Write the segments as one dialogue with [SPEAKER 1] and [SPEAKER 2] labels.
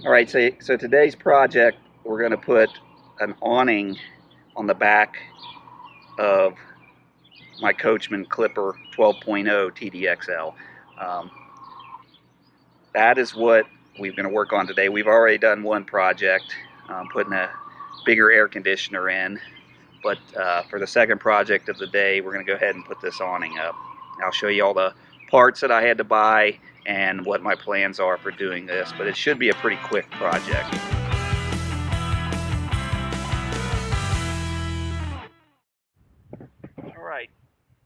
[SPEAKER 1] All right, so today's project, we're going to put an awning on the back of my Coachmen Clipper 12.0 TDXL. Um, that is what we're going to work on today. We've already done one project, putting a bigger air conditioner in, but for the second project of the day, we're going to go ahead and put this awning up. I'll show you all the parts that I had to buy and what my plans are for doing this, but it should be a pretty quick project. Alright,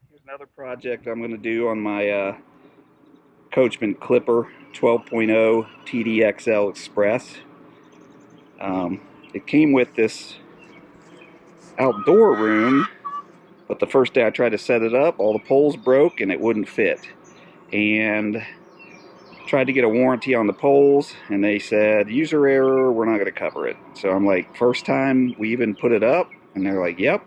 [SPEAKER 1] here's another project I'm going to do on my Coachmen Clipper 12.0 TDXL Express. It came with this outdoor room, but the first day I tried to set it up, all the poles broke and it wouldn't fit. And tried to get a warranty on the poles, and they said, user error, we're not going to cover it. So I'm like, first time we even put it up? And they're like, yep.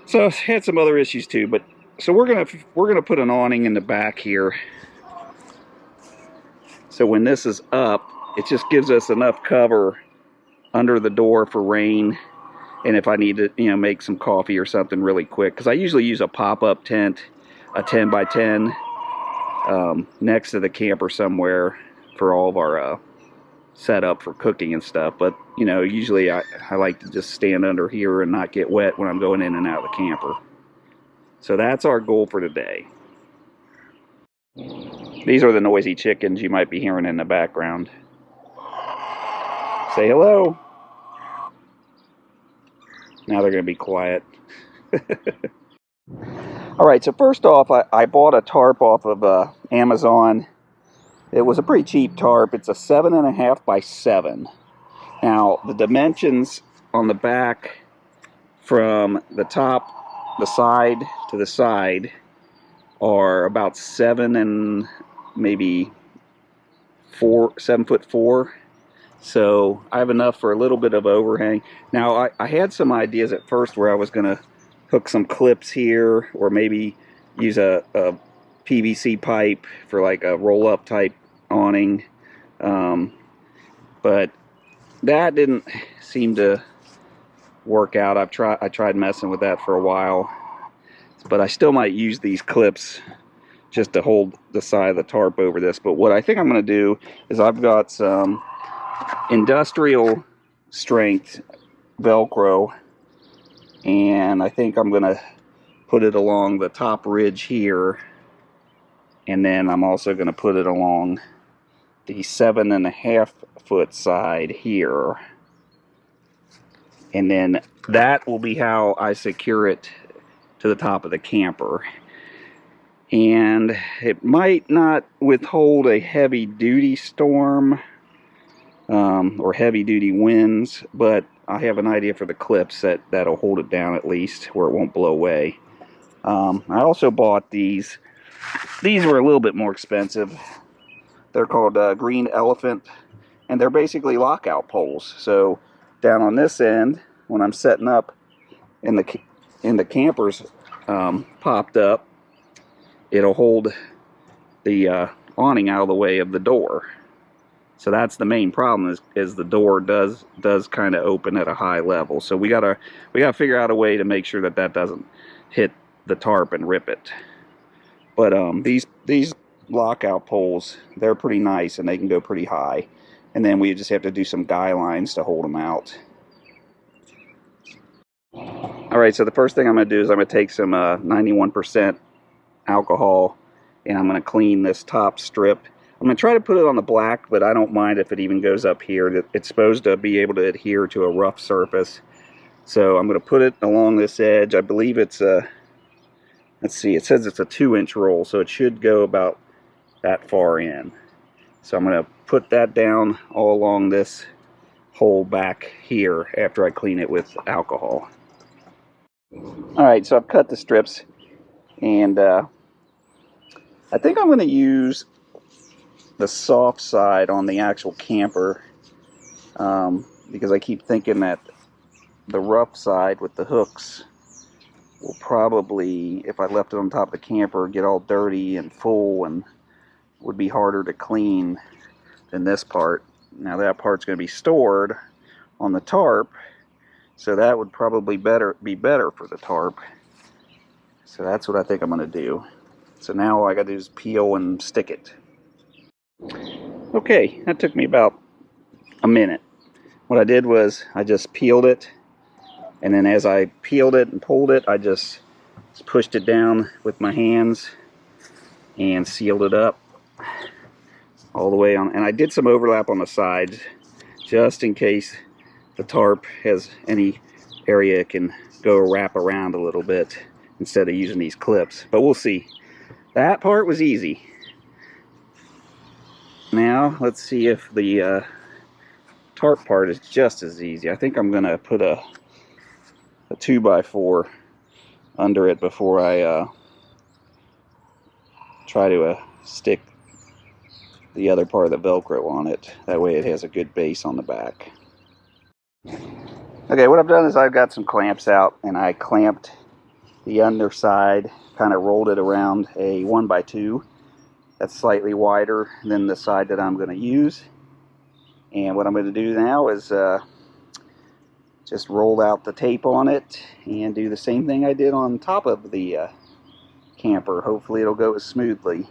[SPEAKER 1] So it's had some other issues too, but so we're gonna put an awning in the back here. So when this is up, it just gives us enough cover under the door for rain, and if I need to, make some coffee or something really quick, because I usually use a pop-up tent, a 10 by 10, next to the camper somewhere for all of our setup for cooking and stuff. But usually I like to just stand under here and not get wet when I'm going in and out of the camper. So that's our goal for today. These are the noisy chickens you might be hearing in the background. Say hello. Now they're going to be quiet. Alright, so first off, I bought a tarp off of Amazon. It was a pretty cheap tarp. It's a 7.5 by 7. Now, the dimensions on the back from the top, the side to the side, are about 7 and maybe 7'4". So I have enough for a little bit of overhang. Now, I had some ideas at first where I was going to hook some clips here, or maybe use a PVC pipe for like a roll-up type awning, but that didn't seem to work out. I tried messing with that for a while, but I still might use these clips just to hold the side of the tarp over this. But what I think I'm going to do is, I've got some industrial strength Velcro, and I think I'm going to put it along the top ridge here, and then I'm also going to put it along the 7.5 foot side here, and then that will be how I secure it to the top of the camper. And it might not withhold a heavy duty storm or heavy duty winds, but I have an idea for the clips that'll hold it down at least, where it won't blow away. I also bought these. These were a little bit more expensive. They're called Green Elephant, and they're basically lockout poles. So down on this end, when I'm setting up and the campers popped up, it'll hold the awning out of the way of the door. So that's the main problem, is the door does kind of open at a high level. So we gotta figure out a way to make sure that doesn't hit the tarp and rip it. But these lockout poles, they're pretty nice, and they can go pretty high. And then we just have to do some guy lines to hold them out. Alright, so the first thing I'm going to do is I'm going to take some 91% alcohol, and I'm going to clean this top strip. I'm going to try to put it on the black, but I don't mind if it even goes up here. It's supposed to be able to adhere to a rough surface. So I'm going to put it along this edge. I believe it's a, let's see, it says it's a 2-inch roll, so it should go about that far in. So I'm going to put that down all along this hole back here after I clean it with alcohol. Alright, so I've cut the strips, and I think I'm going to use the soft side on the actual camper, because I keep thinking that the rough side with the hooks will probably, if I left it on top of the camper, get all dirty and full and would be harder to clean than this part. Now that part's going to be stored on the tarp, so that would probably be better for the tarp. So that's what I think I'm going to do. So now all I got to do is peel and stick it. Okay, that took me about a minute. What I did was I just peeled it, and then as I peeled it and pulled it, I just pushed it down with my hands and sealed it up all the way on. And I did some overlap on the sides just in case the tarp has any area it can go wrap around a little bit instead of using these clips. But we'll see. That part was easy. Now let's see if the tarp part is just as easy. I think I'm gonna put a 2x4 under it before I try to stick the other part of the Velcro on it. That way it has a good base on the back. Okay, what I've done is I've got some clamps out, and I clamped the underside, kind of rolled it around a 1x2 that's slightly wider than the side that I'm going to use. And what I'm going to do now is just roll out the tape on it and do the same thing I did on top of the camper. Hopefully it'll go as smoothly.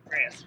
[SPEAKER 1] Grass.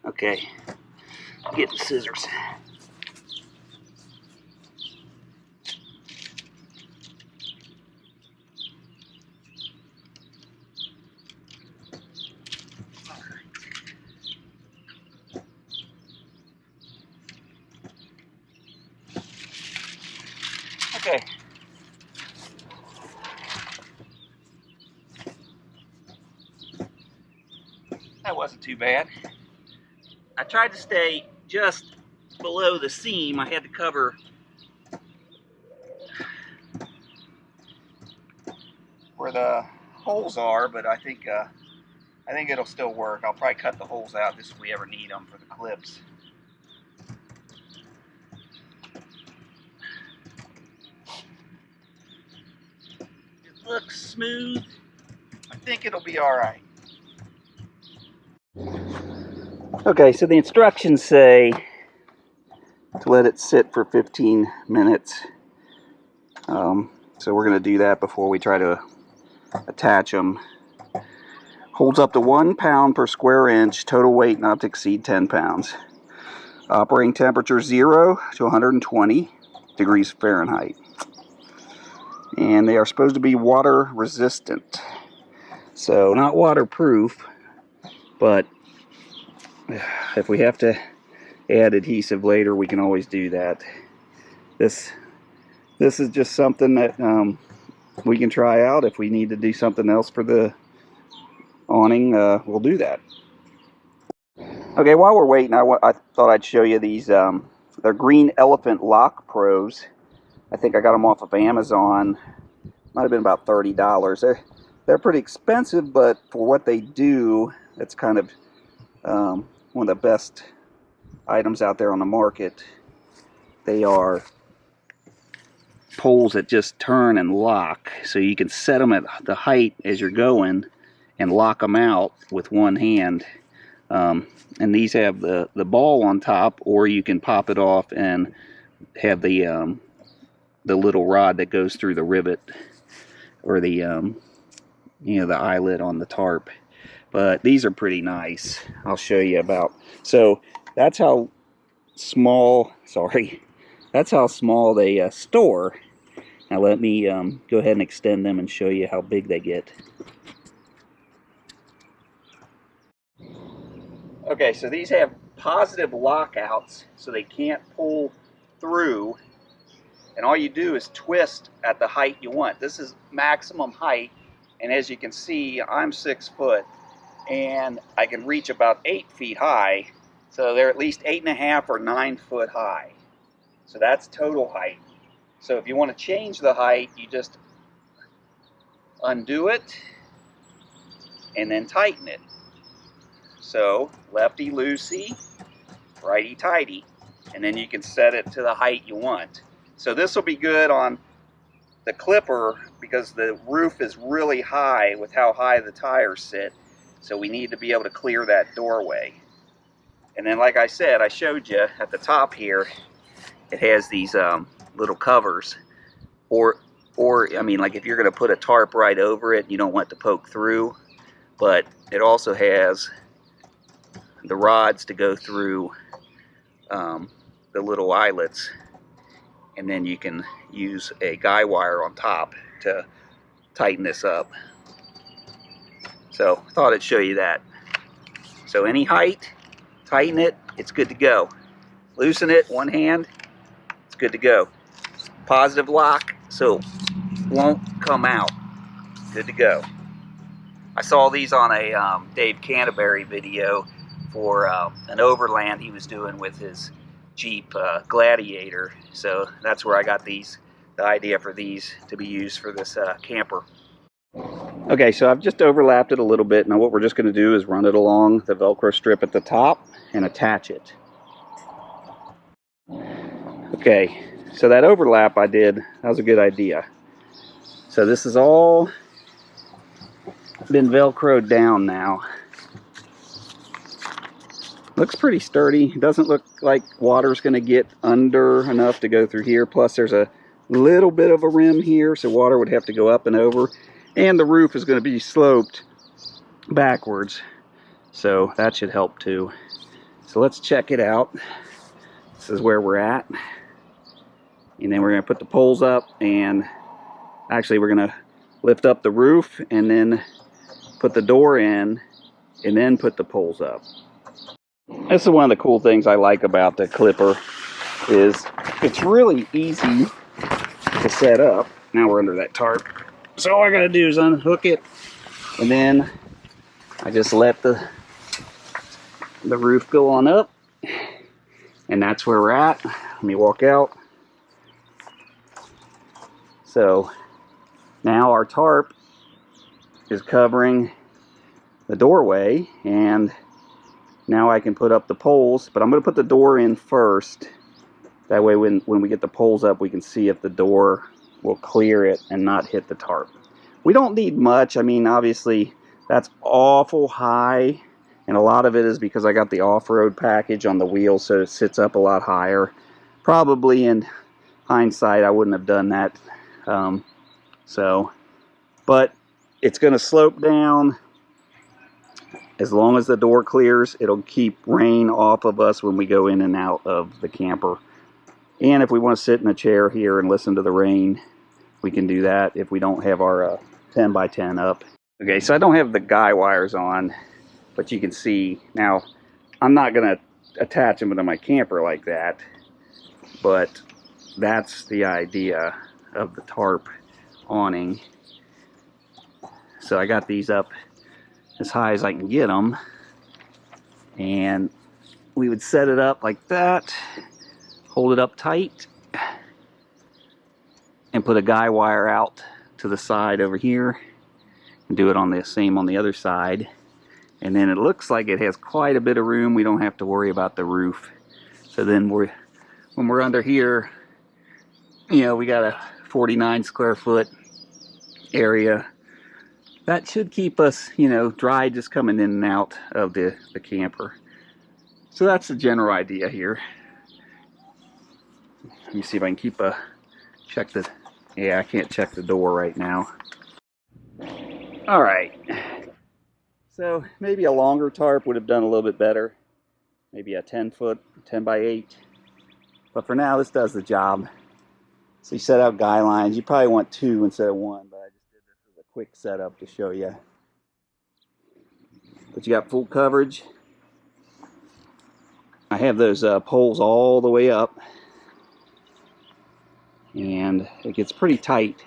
[SPEAKER 1] Okay, get the scissors. Okay. That wasn't too bad. I tried to stay just below the seam. I had to cover where the holes are, but I think it'll still work. I'll probably cut the holes out just if we ever need them for the clips. It looks smooth. I think it'll be all right. Okay, so the instructions say to let it sit for 15 minutes. So we're going to do that before we try to attach them. Holds up to 1 pound per square inch, total weight not to exceed 10 pounds. Operating temperature 0 to 120 degrees Fahrenheit. And they are supposed to be water resistant. So not waterproof, but if we have to add adhesive later, we can always do that. This is just something that we can try out. If we need to do something else for the awning, we'll do that. Okay, while we're waiting, I thought I'd show you these. They're Green Elephant Lock Pros. I think I got them off of Amazon. Might have been about $30. They're pretty expensive, but for what they do, it's kind of one of the best items out there on the market. They are poles that just turn and lock, so you can set them at the height as you're going and lock them out with one hand. And these have the ball on top, or you can pop it off and have the little rod that goes through the rivet, or the you know, the eyelet on the tarp. But these are pretty nice. I'll show you about. So that's how small. Sorry, that's how small they store. Now let me go ahead and extend them and show you how big they get. Okay, so these have positive lockouts, so they can't pull through. And all you do is twist at the height you want. This is maximum height, and as you can see, I'm 6 foot, and I can reach about 8 feet high, so they're at least 8.5 or 9 foot high. So that's total height. So if you want to change the height, you just undo it and then tighten it. So lefty loosey, righty tighty, and then you can set it to the height you want. So this will be good on the clipper because the roof is really high with how high the tires sit. So we need to be able to clear that doorway. And then, like I said, I showed you at the top here, it has these little covers. Or I mean, like if you're going to put a tarp right over it, you don't want it to poke through. But it also has the rods to go through the little eyelets, and then you can use a guy wire on top to tighten this up. So I thought I'd show you that. So any height, tighten it, it's good to go. Loosen it, one hand, it's good to go. Positive lock, so it won't come out. Good to go. I saw these on a Dave Canterbury video for an overland he was doing with his Jeep Gladiator. So that's where I got these, the idea for these to be used for this camper. Okay, so I've just overlapped it a little bit. Now what we're just going to do is run it along the Velcro strip at the top and attach it. Okay, so that overlap I did, that was a good idea. So this is all been Velcroed down now. Looks pretty sturdy. It doesn't look like water's going to get under enough to go through here. Plus there's a little bit of a rim here, so water would have to go up and over. And the roof is going to be sloped backwards, so that should help too. So let's check it out. This is where we're at. And then we're going to put the poles up, and actually we're going to lift up the roof and then put the door in and then put the poles up. This is one of the cool things I like about the clipper, is it's really easy to set up. Now we're under that tarp. So all I gotta do is unhook it, and then I just let the roof go on up, and that's where we're at. Let me walk out. So now our tarp is covering the doorway, and now I can put up the poles, but I'm going to put the door in first. That way when we get the poles up, we can see if the door will clear it and not hit the tarp. We don't need much. I mean, obviously that's awful high, and a lot of it is because I got the off-road package on the wheel, so it sits up a lot higher. Probably in hindsight I wouldn't have done that. But it's going to slope down. As long as the door clears, it'll keep rain off of us when we go in and out of the camper. And if we want to sit in a chair here and listen to the rain, we can do that if we don't have our 10 by 10 up. Okay, so I don't have the guy wires on, but you can see now I'm not going to attach them to my camper like that, but that's the idea of the tarp awning. So I got these up as high as I can get them, and we would set it up like that, hold it up tight, put a guy wire out to the side over here and do it on the same on the other side. And then it looks like it has quite a bit of room. We don't have to worry about the roof. So then when we're under here, you know, we got a 49 square foot area. That should keep us, you know, dry just coming in and out of the camper. So that's the general idea here. Let me see if I can keep check the, yeah, I can't check the door right now. All right. So maybe a longer tarp would have done a little bit better. Maybe a 10 foot, 10 by 8. But for now, this does the job. So you set out guy lines. You probably want 2 instead of 1, but I just did this as a quick setup to show you. But you got full coverage. I have those poles all the way up. And it gets pretty tight.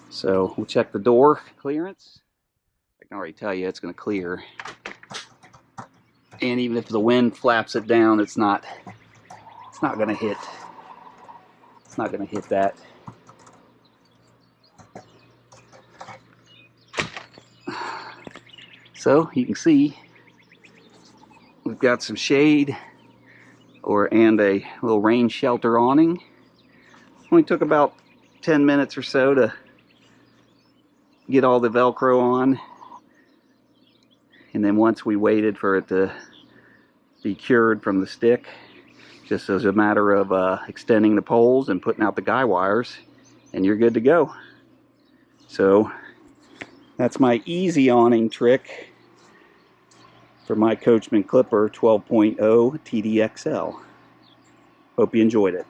[SPEAKER 1] So we'll check the door clearance. I can already tell you it's going to clear. And even if the wind flaps it down, it's not going to hit. It's not going to hit that. So you can see we've got some shade and a little rain shelter awning. Only took about 10 minutes or so to get all the Velcro on. And then once we waited for it to be cured from the stick, just as a matter of extending the poles and putting out the guy wires, and you're good to go. So that's my easy awning trick for my Coachmen Clipper 12.0 TDXL. Hope you enjoyed it.